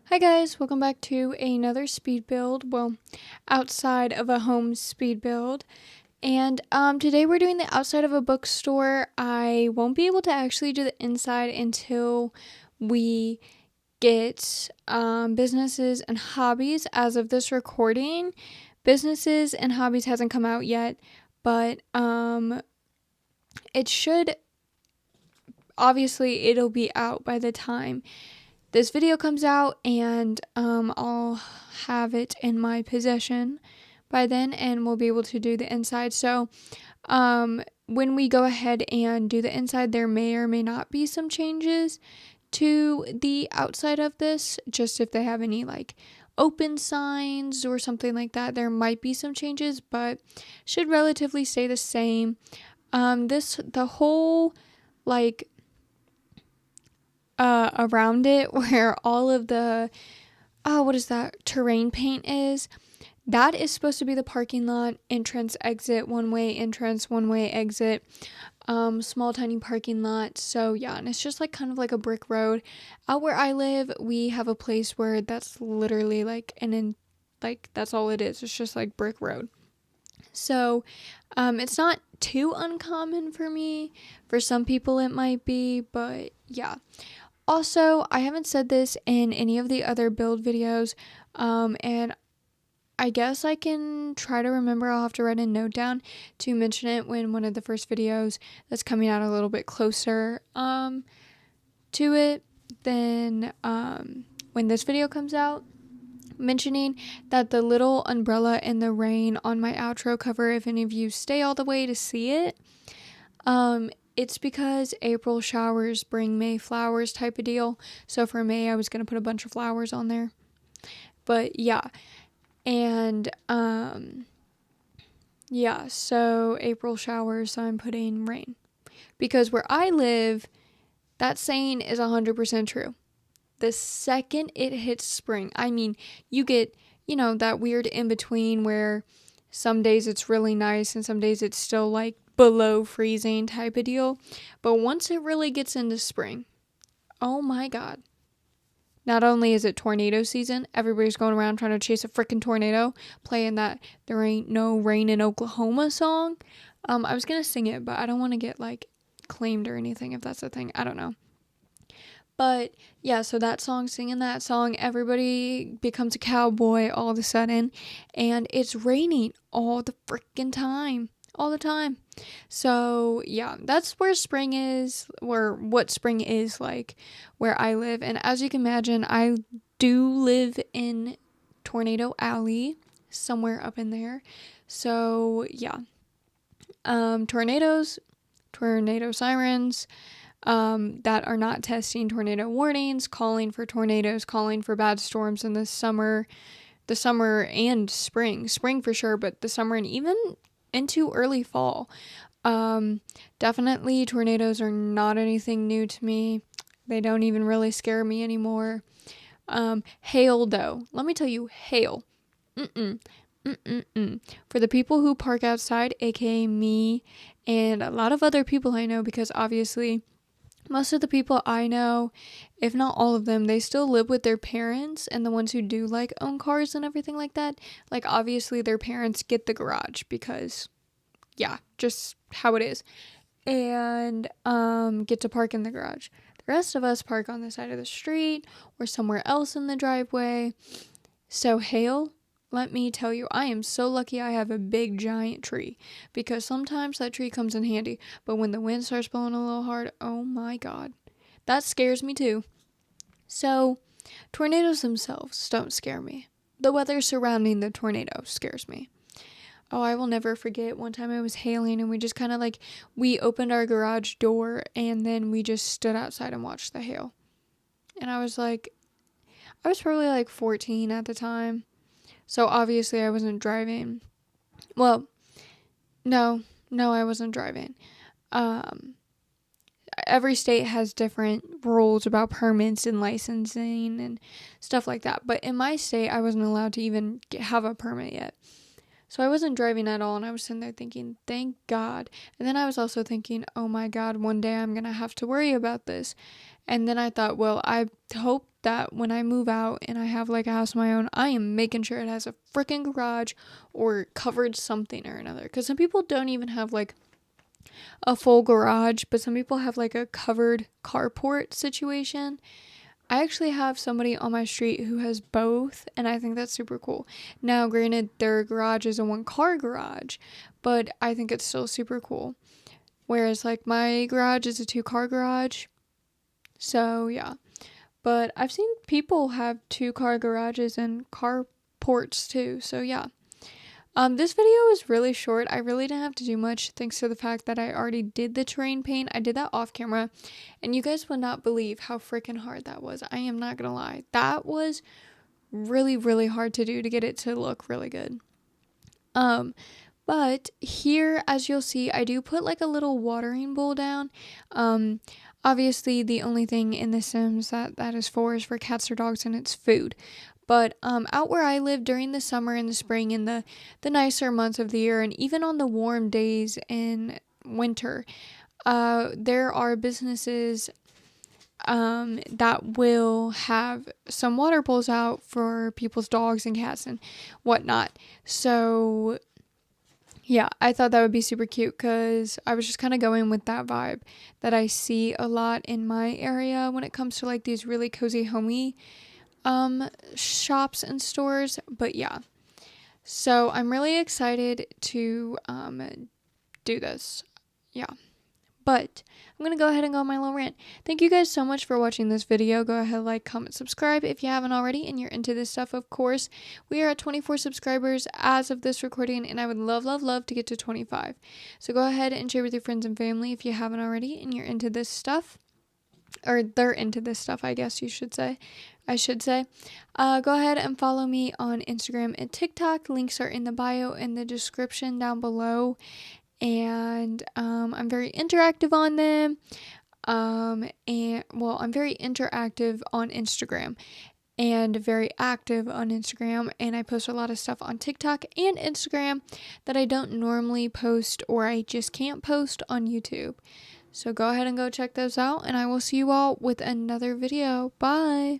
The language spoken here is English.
Hi guys, welcome back to another speed build, well, outside of a home speed build. And today we're doing the outside of a bookstore. I won't be able to actually do the inside until we get businesses and hobbies. As of this recording, businesses and hobbies hasn't come out yet, but it should, obviously it'll be out by the time this video comes out, and I'll have it in my possession by then, and we'll be able to do the inside. So when we go ahead and do the inside, there may or may not be some changes to the outside of this, just if they have any like open signs or something like that. There might be some changes, but should relatively stay the same. The whole like around it, where all of the what is that, terrain paint is, that is supposed to be the parking lot, entrance, exit, one way entrance, one way exit, small tiny parking lot. So yeah, and it's just like kind of like a brick road. Out where I live, we have a place where that's literally like that's all it is. It's just like brick road. So it's not too uncommon for me. For some people it might be, but yeah. Also, I haven't said this in any of the other build videos, and I guess I can try to remember. I'll have to write a note down to mention it when one of the first videos that's coming out a little bit closer to it than when this video comes out, mentioning that the little umbrella in the rain on my outro cover, if any of you stay all the way to see it, it's because April showers bring May flowers type of deal. So for May, I was going to put a bunch of flowers on there. But yeah. And yeah, so April showers, so I'm putting rain. Because where I live, that saying is 100% true. The second it hits spring, I mean, you get, that weird in between where some days it's really nice and some days it's still like below freezing type of deal. But once it really gets into spring, oh my god. Not only is it tornado season, everybody's going around trying to chase a freaking tornado, playing that "There Ain't No Rain in Oklahoma" song. I was gonna sing it, but I don't want to get like claimed or anything if that's a thing. I don't know. But yeah, so that song, singing that song, everybody becomes a cowboy all of a sudden, and it's raining all the freaking time. All the time. So yeah, that's where spring is, or what spring is like where I live. And as you can imagine, I do live in Tornado Alley, somewhere up in there. So yeah, tornadoes, tornado sirens, that are not testing tornado warnings, calling for tornadoes, calling for bad storms in the summer and spring for sure, but the summer and even into early fall. Definitely tornadoes are not anything new to me. They don't even really scare me anymore. Hail though, let me tell you, hail. For the people who park outside, aka me and a lot of other people I know, because obviously most of the people I know, if not all of them, they still live with their parents, and the ones who do like own cars and everything like that, like obviously their parents get the garage because yeah, just how it is, and get to park in the garage. The rest of us park on the side of the street or somewhere else in the driveway. So hail, let me tell you, I am so lucky I have a big giant tree, because sometimes that tree comes in handy, but when the wind starts blowing a little hard, oh my god, that scares me too. So tornadoes themselves don't scare me. The weather surrounding the tornado scares me. Oh, I will never forget one time it was hailing, and we just kind of like, we opened our garage door and then we just stood outside and watched the hail. And I was probably like 14 at the time. So obviously I wasn't driving. Well, no, I wasn't driving. Every state has different rules about permits and licensing and stuff like that. But in my state, I wasn't allowed to even have a permit yet. So I wasn't driving at all, and I was sitting there thinking, thank God. And then I was also thinking, oh my God, one day I'm going to have to worry about this. And then I thought, well, I hope that when I move out and I have like a house of my own, I am making sure it has a freaking garage or covered something or another. Because some people don't even have like a full garage, but some people have like a covered carport situation. I actually have somebody on my street who has both, and I think that's super cool. Now, granted, their garage is a 1-car garage, but I think it's still super cool. Whereas, like, my garage is a 2-car garage. So, yeah. But I've seen people have 2-car garages and carports too. So, yeah. This video was really short. I really didn't have to do much thanks to the fact that I already did the terrain paint. I did that off camera, and you guys would not believe how freaking hard that was. I am not gonna lie. That was really, really hard to do to get it to look really good. But here, as you'll see, I do put like a little watering bowl down. Obviously the only thing in The Sims that is for cats or dogs, and it's food. But out where I live during the summer and the spring and the nicer months of the year, and even on the warm days in winter, there are businesses that will have some water bowls out for people's dogs and cats and whatnot. So yeah, I thought that would be super cute because I was just kind of going with that vibe that I see a lot in my area when it comes to like these really cozy homey shops and stores. But yeah, so I'm really excited to do this. Yeah, but I'm gonna go ahead and go on my little rant. Thank you guys so much for watching this video. Go ahead, like, comment, subscribe if you haven't already and you're into this stuff. Of course, we are at 24 subscribers as of this recording, and I would love to get to 25. So go ahead and share with your friends and family if you haven't already and you're into this stuff, or they're into this stuff, I guess you should say. Go ahead and follow me on Instagram and TikTok. Links are in the bio and the description down below. And I'm very interactive on them. I'm very interactive on Instagram and very active on Instagram, and I post a lot of stuff on TikTok and Instagram that I don't normally post, or I just can't post on YouTube. So go ahead and go check those out, and I will see you all with another video. Bye.